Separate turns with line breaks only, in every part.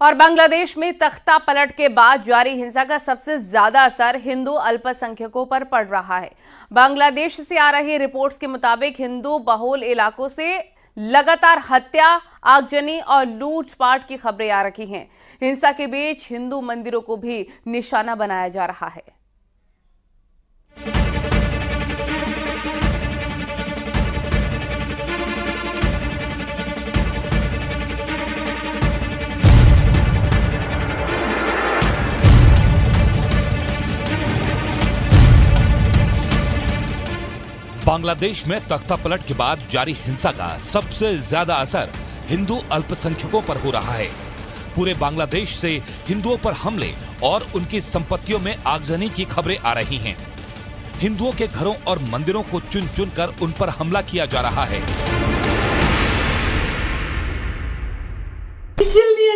और बांग्लादेश में तख्ता पलट के बाद जारी हिंसा का सबसे ज्यादा असर हिंदू अल्पसंख्यकों पर पड़ रहा है। बांग्लादेश से आ रही रिपोर्ट्स के मुताबिक हिंदू बहुल इलाकों से लगातार हत्या, आगजनी और लूटपाट की खबरें आ रही हैं। हिंसा के बीच हिंदू मंदिरों को भी निशाना बनाया जा रहा है।
बांग्लादेश में तख्ता पलट के बाद जारी हिंसा का सबसे ज्यादा असर हिंदू अल्पसंख्यकों पर हो रहा है। पूरे बांग्लादेश से हिंदुओं पर हमले और उनकी संपत्तियों में आगजनी की खबरें आ रही हैं। हिंदुओं के घरों और मंदिरों को चुन चुन कर उन पर हमला किया जा रहा है।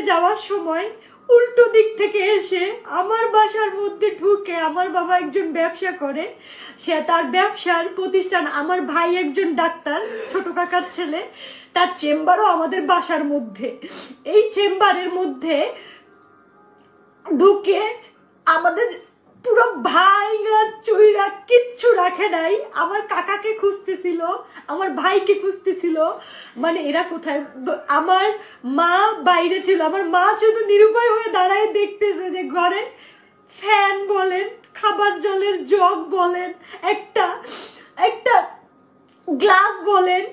যাওয়ার সময় উল্টো দিক থেকে এসে আমার বাসার মধ্যে ঢুকে, আমার বাবা একজন ব্যবসা করে, সে তার ব্যবসার প্রতিষ্ঠান, আমার ভাই একজন ডাক্তার, ছোট কাকার ছেলে, তার চেম্বারও আমাদের বাসার মধ্যে। এই চেম্বারের মধ্যে ঢুকে আমাদের পুরো ভাইরা চুইরা কিচ্ছু রাখে নাই। আমার কাকাকে খুঁজতেছিল, আমার ভাইকে খুঁজতেছিল, মানে এরা কোথায়। আমার মা বাইরে ছিল, আমার মা শুধু নিরুপায় হয়ে দাঁড়ায় দেখতেছে যে ঘরে ফ্যান বলেন, খাবার জলের জগ বলেন, একটা গ্লাস বলেন,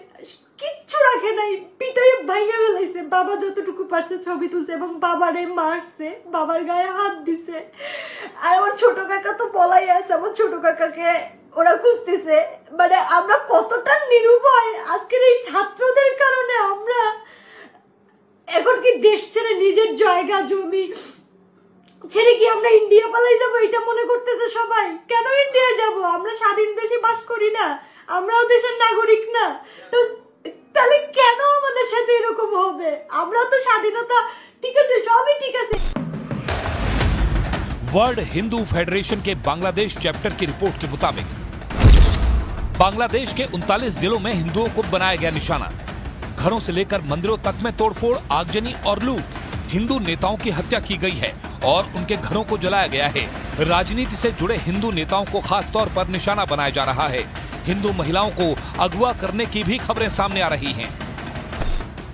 কিচ্ছু রাখে নাই। পিটাই ভাইয়া ফেলাইছে। বাবা যতটুকু পারছে ছবি তুলছে এবং বাবারে মারছে, বাবার গায়ে হাত দিছে। আর আমার ছোট কাকা তো পলাই আছে, আমার ছোট কাকাকে ওরা খুঁজতেছে। মানে আমরা কতটা নিরুপায় আজকের এই ছাত্রদের কারণে। আমরা এখন কি দেশ ছেড়ে নিজের জায়গা জমি ছেড়ে কি আমরা ইন্ডিয়া পালাই যাবো, এটা মনে করতেছে সবাই। কেন ইন্ডিয়া যাব? আমরা স্বাধীন দেশে বাস করি না? আমরাও দেশের নাগরিক না? তো তাহলে কেন আমাদের সাথে এরকম হবে? আমরা তো স্বাধীনতা, ঠিক আছে, সবই ঠিক আছে।
वर्ल्ड हिंदू फेडरेशन के बांग्लादेश चैप्टर की रिपोर्ट के मुताबिक बांग्लादेश के 39 जिलों में हिंदुओं को बनाया गया निशाना। घरों से लेकर मंदिरों तक में तोड़फोड़, आगजनी और लूट। हिंदू नेताओं की हत्या की गई है और उनके घरों को जलाया गया है। राजनीति से जुड़े हिंदू नेताओं को खास तौर पर निशाना बनाया जा रहा है। हिंदू महिलाओं को अगवा करने की भी खबरें सामने आ रही हैं।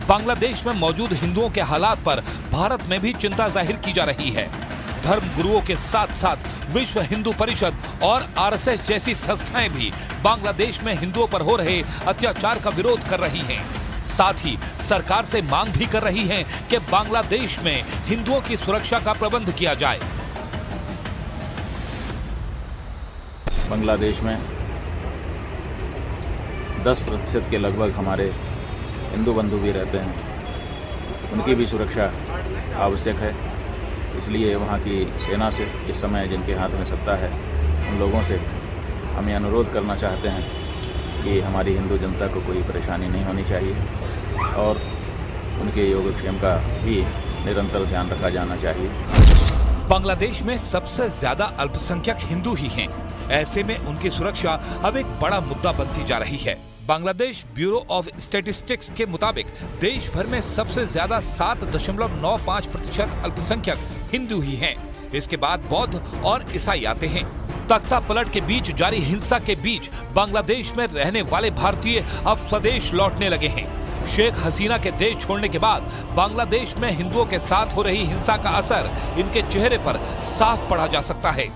बांग्लादेश में मौजूद हिंदुओं के हालात पर भारत में भी चिंता जाहिर की जा रही है। धर्म गुरुओं के साथ साथ विश्व हिंदू परिषद और आरएसएस जैसी संस्थाएं भी बांग्लादेश में हिंदुओं पर हो रहे अत्याचार का विरोध कर रही हैं। साथ ही सरकार से मांग भी कर रही हैं कि बांग्लादेश में हिंदुओं की सुरक्षा का प्रबंध किया जाए।
बांग्लादेश में 10% के लगभग हमारे हिंदू बंधु भी रहते हैं। उनकी भी सुरक्षा आवश्यक है। इसलिए वहाँ की सेना से, इस समय जिनके हाथ में सत्ता है, उन लोगों से हम ये अनुरोध करना चाहते हैं कि हमारी हिंदू जनता को कोई परेशानी नहीं होनी चाहिए और उनके योगक्षेम का भी निरंतर ध्यान रखा जाना चाहिए।
बांग्लादेश में सबसे ज्यादा अल्पसंख्यक हिंदू ही हैं। ऐसे में उनकी सुरक्षा अब एक बड़ा मुद्दा बनती जा रही है। बांग्लादेश ब्यूरो ऑफ स्टैटिस्टिक्स के मुताबिक देश भर में सबसे ज्यादा 7.95% अल्पसंख्यक हिंदू ही हैं। इसके बाद बौद्ध और ईसाई आते हैं। तख्ता पलट के बीच जारी हिंसा के बीच बांग्लादेश में रहने वाले भारतीय अब स्वदेश लौटने लगे हैं। शेख हसीना के देश छोड़ने के बाद बांग्लादेश में हिंदुओं के साथ हो रही हिंसा का असर इनके चेहरे पर साफ पड़ा जा सकता है।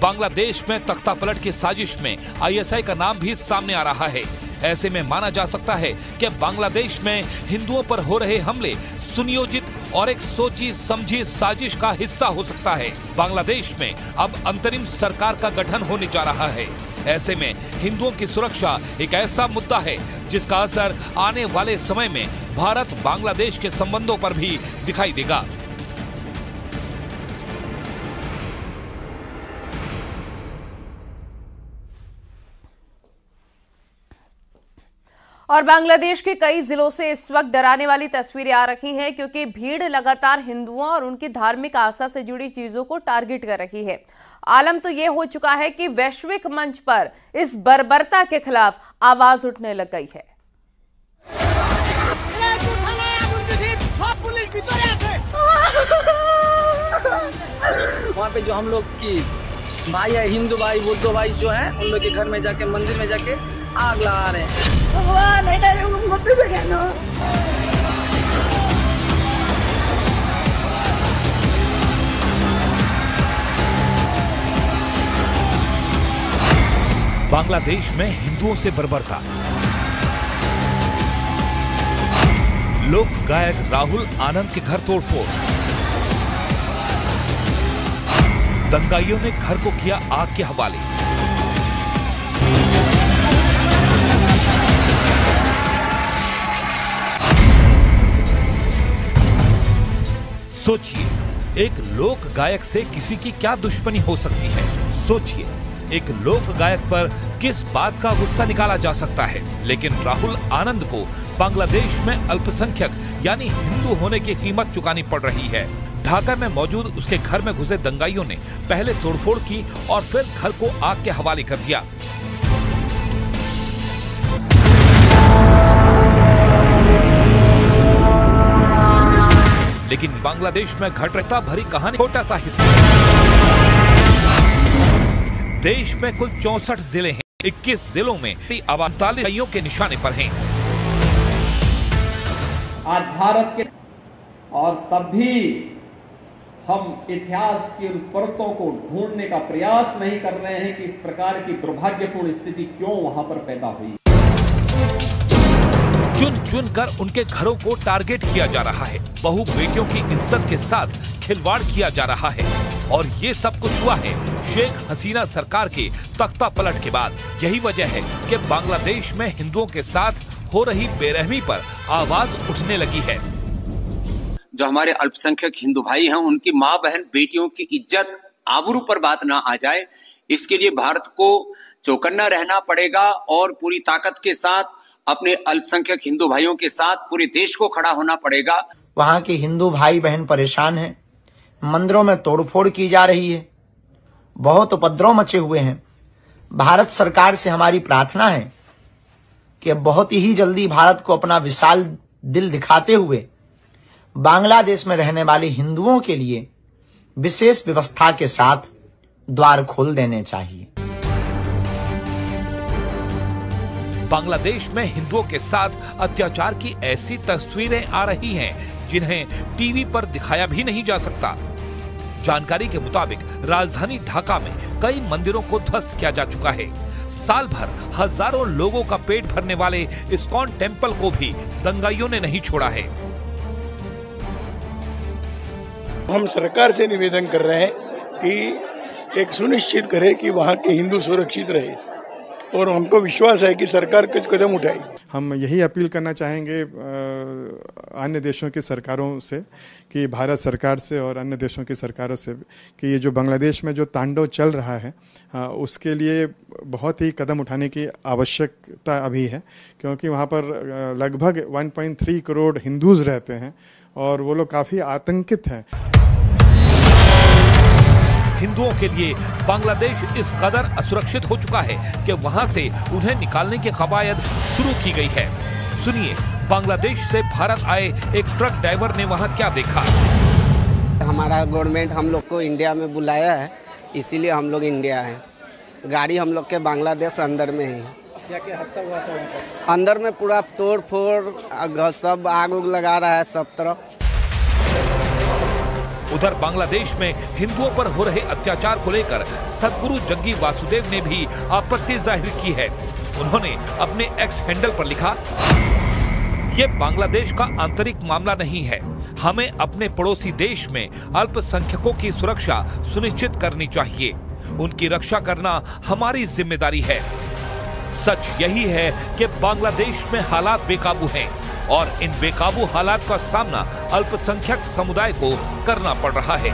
बांग्लादेश में तख्ता पलट की साजिश में आईएसआई का नाम भी सामने आ रहा है। ऐसे में माना जा सकता है कि बांग्लादेश में हिंदुओं पर हो रहे हमले सुनियोजित और एक सोची समझी साजिश का हिस्सा हो सकता है। बांग्लादेश में अब अंतरिम सरकार का गठन होने जा रहा है। ऐसे में हिंदुओं की सुरक्षा एक ऐसा मुद्दा है जिसका असर आने वाले समय में भारत बांग्लादेश के संबंधों पर भी दिखाई देगा।
और बांग्लादेश के कई जिलों से इस वक्त डराने वाली तस्वीरें आ रही हैं क्योंकि भीड़ लगातार हिंदुओं और उनकी धार्मिक आस्था से जुड़ी चीजों को टारगेट कर रही है। आलम तो यह हो चुका है कि वैश्विक मंच पर इस बर्बरता के खिलाफ आवाज उठने लग गई है।
पे जो हम लोग की भाई है, हिंदू भाई बुद्ध भाई जो है, उन लोग के घर में जाके मंदिर में जाके आग लगा रहे हैं।
बांग्लादेश में हिंदुओं से बर्बरता। लोक गायक राहुल आनंद के घर तोड़फोड़। दंगाइयों ने घर को किया आग के हवाले। सोचिए, एक लोक गायक से किसी की क्या दुश्मनी हो सकती है। सोचिए, एक लोक गायक पर किस बात का गुस्सा निकाला जा सकता है। लेकिन राहुल आनंद को बांग्लादेश में अल्पसंख्यक यानी हिंदू होने की कीमत चुकानी पड़ रही है। ढाका में मौजूद उसके घर में घुसे दंगाइयों ने पहले तोड़फोड़ की और फिर घर को आग के हवाले कर दिया। लेकिन बांग्लादेश में घट रही भरी कहानी छोटा सा हिस्सा। देश में कुल 64 जिले हैं। 21 जिलों में 48 के निशाने पर हैं।
आज भारत के और तब भी हम इतिहास की उन परतों को ढूंढने का प्रयास नहीं कर रहे हैं कि इस प्रकार की दुर्भाग्यपूर्ण स्थिति क्यों वहां पर पैदा हुई।
चुन चुन कर उनके घरों को टारगेट किया जा रहा है। बहू बेटियों की इज्जत के साथ खिलवाड़ किया जा रहा है। और ये सब कुछ हुआ है शेख हसीना सरकार के तख्ता पलट के बाद। यही वजह है कि बांग्लादेश में हिंदुओं के साथ हो रही बेरहमी पर आवाज उठने लगी है।
जो हमारे अल्पसंख्यक हिंदू भाई हैं, उनकी माँ बहन बेटियों की इज्जत आबरू पर बात ना आ जाए, इसके लिए भारत को चौकन्ना रहना पड़ेगा और पूरी ताकत के साथ अपने अल्पसंख्यक हिंदू भाइयों के साथ पूरे देश को खड़ा होना पड़ेगा।
वहां के हिंदू भाई बहन परेशान हैं, मंदिरों में तोड़फोड़ की जा रही है, बहुत उपद्रव मचे हुए हैं। भारत सरकार से हमारी प्रार्थना है कि बहुत ही जल्दी भारत को अपना विशाल दिल दिखाते हुए बांग्लादेश में रहने वाले हिंदुओं के लिए विशेष व्यवस्था के साथ द्वार खोल देने चाहिए।
बांग्लादेश में हिंदुओं के साथ अत्याचार की ऐसी तस्वीरें आ रही हैं जिन्हें टीवी पर दिखाया भी नहीं जा सकता। जानकारी के मुताबिक राजधानी ढाका में कई मंदिरों को ध्वस्त किया जा चुका है। साल भर हजारों लोगों का पेट भरने वाले इस्कॉन टेम्पल को भी दंगाइयों ने नहीं छोड़ा है।
हम सरकार से निवेदन कर रहे हैं कि एक सुनिश्चित करे कि वहाँ के हिंदू सुरक्षित रहे, और हमको विश्वास है कि सरकार कुछ कदम उठाएगी।
हम यही अपील करना चाहेंगे अन्य देशों की सरकारों से, कि भारत सरकार से और अन्य देशों की सरकारों से, कि ये जो बांग्लादेश में जो तांडव चल रहा है उसके लिए बहुत ही कदम उठाने की आवश्यकता अभी है, क्योंकि वहाँ पर लगभग 1.3 करोड़ हिंदूज रहते हैं और वो लोग काफ़ी आतंकित हैं।
हिंदुओं के लिए बांग्लादेश इस कदर असुरक्षित हो चुका है कि वहां से उन्हें निकालने की कवायद शुरू की गई है। सुनिए, बांग्लादेश से भारत आए एक ट्रक ड्राइवर ने वहां क्या देखा।
हमारा गवर्नमेंट हम लोग को इंडिया में बुलाया है, इसीलिए हम लोग इंडिया हैं। गाड़ी हम लोग के बांग्लादेश अंदर में ही।
क्या क्या हादसा हुआ था?
अंदर में पूरा तोड़ फोड़, सब आग उग लगा रहा है सब तरफ।
उधर बांग्लादेश में हिंदुओं पर हो रहे अत्याचार को लेकर सदगुरु जग्गी वासुदेव ने भी आपत्ति जाहिर की है। उन्होंने अपने एक्स हैंडल पर लिखा, ये बांग्लादेश का आंतरिक मामला नहीं है, हमें अपने पड़ोसी देश में अल्पसंख्यकों की सुरक्षा सुनिश्चित करनी चाहिए, उनकी रक्षा करना हमारी जिम्मेदारी है। सच यही है कि बांग्लादेश में हालात बेकाबू हैं और इन बेकाबू हालात का सामना अल्पसंख्यक समुदाय को करना पड़ रहा है।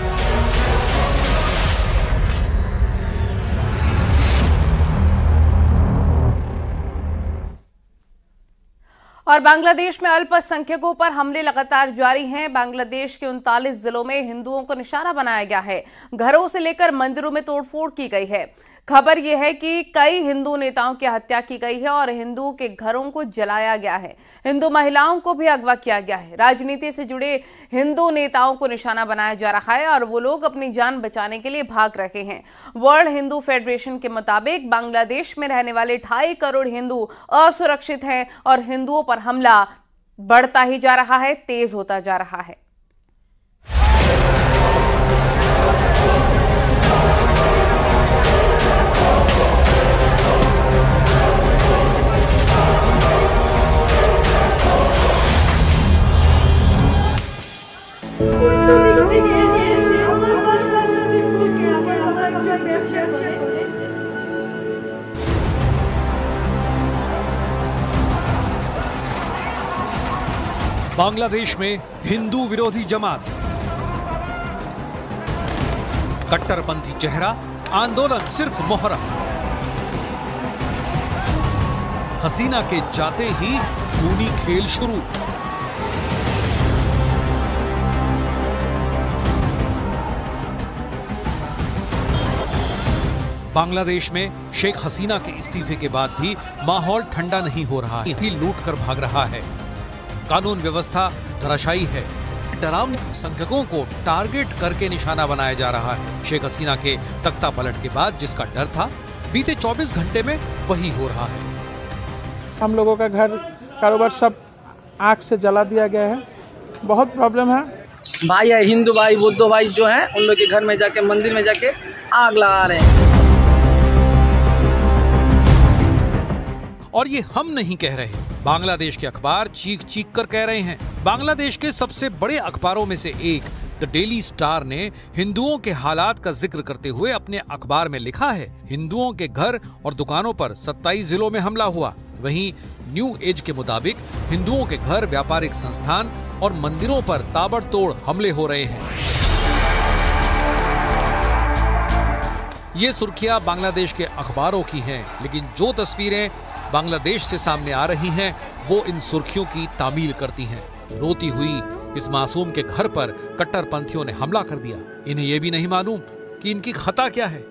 और बांग्लादेश में अल्पसंख्यकों पर हमले लगातार जारी हैं। बांग्लादेश के 39 जिलों में हिंदुओं को निशाना बनाया गया है। घरों से लेकर मंदिरों में तोड़फोड़ की गई है। खबर यह है कि कई हिंदू नेताओं की हत्या की गई है और हिंदुओं के घरों को जलाया गया है। हिंदू महिलाओं को भी अगवा किया गया है। राजनीति से जुड़े हिंदू नेताओं को निशाना बनाया जा रहा है और वो लोग अपनी जान बचाने के लिए भाग रहे हैं। वर्ल्ड हिंदू फेडरेशन के मुताबिक बांग्लादेश में रहने वाले 2.5 करोड़ हिंदू असुरक्षित हैं और हिंदुओं पर हमला बढ़ता ही जा रहा है, तेज होता जा रहा है।
बांग्लादेश में हिंदू विरोधी जमात, कट्टरपंथी चेहरा, आंदोलन सिर्फ मोहरा। हसीना के जाते ही खूनी खेल शुरू। बांग्लादेश में शेख हसीना के इस्तीफे के बाद भी माहौल ठंडा नहीं हो रहा है। यही लूट कर भाग रहा है। कानून व्यवस्था धराशायी है। डरावने संख्यकों को टारगेट करके निशाना बनाया जा रहा है। शेख हसीना के तख्ता पलट के बाद जिसका डर था, बीते 24 घंटे में वही हो रहा है।
हम लोगों का घर कारोबार सब आग से जला दिया गया है। बहुत प्रॉब्लम है।
भाई है हिंदू भाई बुद्ध भाई जो है उन लोग के घर में जाके मंदिर में जाके आग लगा रहे हैं।
और ये हम नहीं कह रहे, बांग्लादेश के अखबार चीख चीख कर कह रहे हैं। बांग्लादेश के सबसे बड़े अखबारों में से एक द डेली स्टार ने हिंदुओं के हालात का जिक्र करते हुए अपने अखबार में लिखा है, हिंदुओं के घर और दुकानों पर 27 जिलों में हमला हुआ। वहीं न्यू एज के मुताबिक हिंदुओं के घर, व्यापारिक संस्थान और मंदिरों पर ताबड़तोड़ हमले हो रहे हैं। ये सुर्खियां बांग्लादेश के अखबारों की हैं, लेकिन जो तस्वीरें बांग्लादेश से सामने आ रही हैं, वो इन सुर्खियों की तामील करती हैं। रोती हुई इस मासूम के घर पर कट्टरपंथियों ने हमला कर दिया। इन्हें ये भी नहीं मालूम कि इनकी खता क्या है।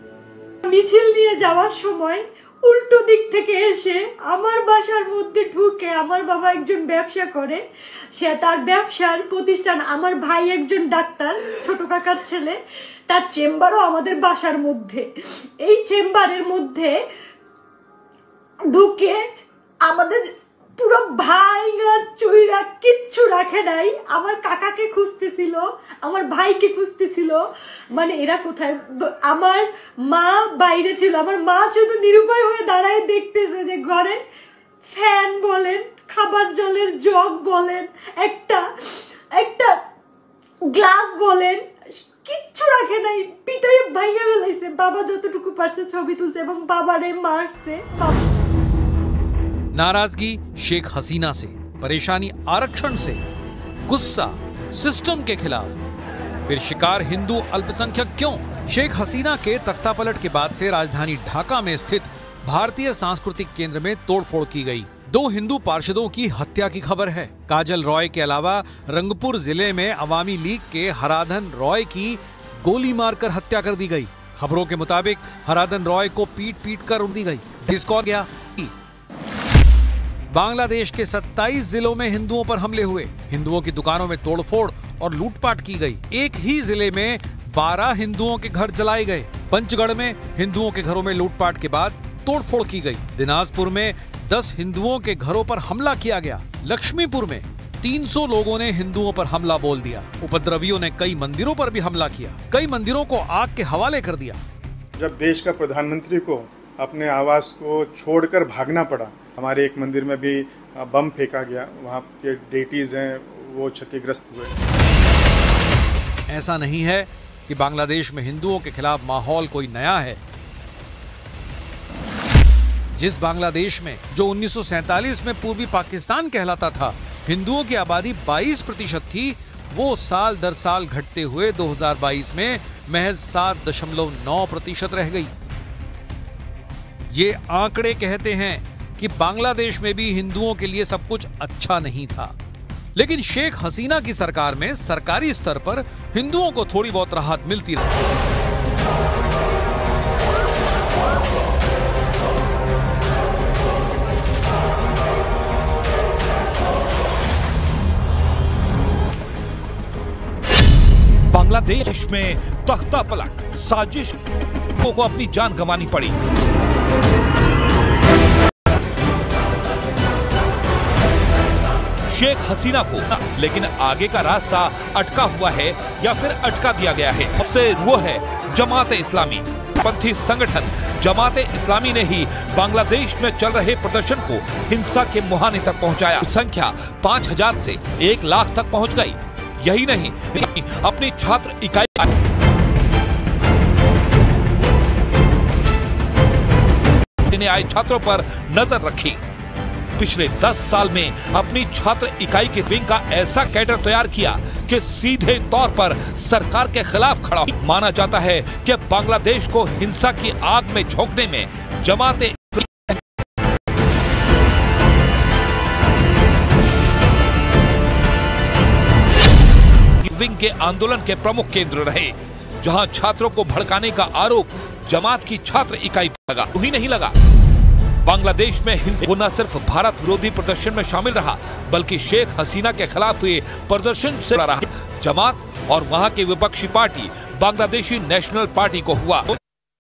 মিছিল নিয়ে যাওয়ার সময় উল্টো দিক থেকে এসে আমার বাসার মধ্যে ঢুকে, আমার বাবা একজন ব্যবসা করে, সে তার ব্যবসার প্রতিষ্ঠান, আমার ভাই একজন ডাক্তার, ছোট কাকার ছেলে, তার চেম্বারও আমাদের বাসার মধ্যে। এই চেম্বারের মধ্যে ঢুকে আমাদের পুরো ভাইরা চুইরা কিচ্ছু রাখে নাই। আমার কাকাকে খুঁজতেছিল, আমার ভাইকে খুঁজতেছিল, মানে এরা কোথায়। আমার মা বাইরে ছিল, আমার মা শুধু নিরুপায় হয়ে দাঁড়ায় দেখতেছে যে ঘরে ফ্যান বলেন, খাবার জলের জগ বলেন, একটা গ্লাস বলেন, কিচ্ছু রাখে নাই। পিটাই ভাইয়া ফেলাইছে। বাবা যতটুকু পারছে ছবি তুলছে এবং বাবারে মারছে।
नाराजगी शेख हसीना से, परेशानी आरक्षण से, गुस्सा सिस्टम के खिलाफ, फिर शिकार हिंदू अल्पसंख्यक क्यों? शेख हसीना के तख्तापलट के बाद से राजधानी ढाका में स्थित भारतीय सांस्कृतिक केंद्र में तोड़फोड़ की गई। 2 हिंदू पार्षदों की हत्या की खबर है। काजल रॉय के अलावा रंगपुर जिले में अवामी लीग के हराधन रॉय की गोली मारकर हत्या कर दी गई। खबरों के मुताबिक हराधन रॉय को पीट पीट कर उड़ दी गई। डिस्कॉर गया। बांग्लादेश के 27 जिलों में हिंदुओं पर हमले हुए। हिंदुओं की दुकानों में तोड़फोड़ और लूटपाट की गई। एक ही जिले में 12 हिंदुओं के घर जलाए गए। पंचगढ़ में हिंदुओं के घरों में लूटपाट के बाद तोड़फोड़ की गई। दिनाजपुर में 10 हिंदुओं के घरों पर हमला किया गया। लक्ष्मीपुर में 300 लोगों ने हिंदुओं पर हमला बोल दिया। उपद्रवियों ने कई मंदिरों पर भी हमला किया, कई मंदिरों को आग के हवाले कर दिया।
जब देश का प्रधानमंत्री को अपने आवास को छोड़कर भागना पड़ा, हमारे एक मंदिर में भी बम फेंका गया, वहाँ के डेटीज हैं वो क्षतिग्रस्त हुए।
ऐसा नहीं है कि बांग्लादेश में हिंदुओं के खिलाफ माहौल कोई नया है। जिस बांग्लादेश में जो 1947 में पूर्वी पाकिस्तान कहलाता था, हिंदुओं की आबादी 22% थी, वो साल दर साल घटते हुए 2022 में महज 7.9% रह गई। ये आंकड़े कहते हैं कि बांग्लादेश में भी हिंदुओं के लिए सब कुछ अच्छा नहीं था, लेकिन शेख हसीना की सरकार में सरकारी स्तर पर हिंदुओं को थोड़ी बहुत राहत मिलती रही।
बांग्लादेश में तख्ता पलट साजिश को अपनी जान गंवानी पड़ी। शेख हसीना को, लेकिन आगे का रास्ता अटका हुआ है या फिर अटका दिया गया है। उससे वो है जमात-ए इस्लामी। पंथी संगठन जमात-ए इस्लामी ने ही बांग्लादेश में चल रहे प्रदर्शन को हिंसा के मुहाने तक पहुंचाया। संख्या 5000 से 1 लाख तक पहुंच गई। यही नहीं, अपनी छात्र इकाई ने आए छात्रों पर नजर रखी। पिछले 10 साल में अपनी छात्र इकाई के विंग का ऐसा कैडर तैयार किया कि सीधे तौर पर सरकार के खिलाफ खड़ा। माना जाता है कि बांग्लादेश को हिंसा की आग में झोंकने में जमात-ए विंग के आंदोलन के प्रमुख केंद्र रहे, जहां छात्रों को भड़काने का आरोप जमात की छात्र इकाई पर लगा। उन्हीं नहीं लगा, बांग्लादेश में हिंसा वो न सिर्फ भारत विरोधी प्रदर्शन में शामिल रहा, बल्कि शेख हसीना के खिलाफ हुए प्रदर्शन से रहा। जमात और वहां की विपक्षी पार्टी बांग्लादेशी नेशनल पार्टी को हुआ।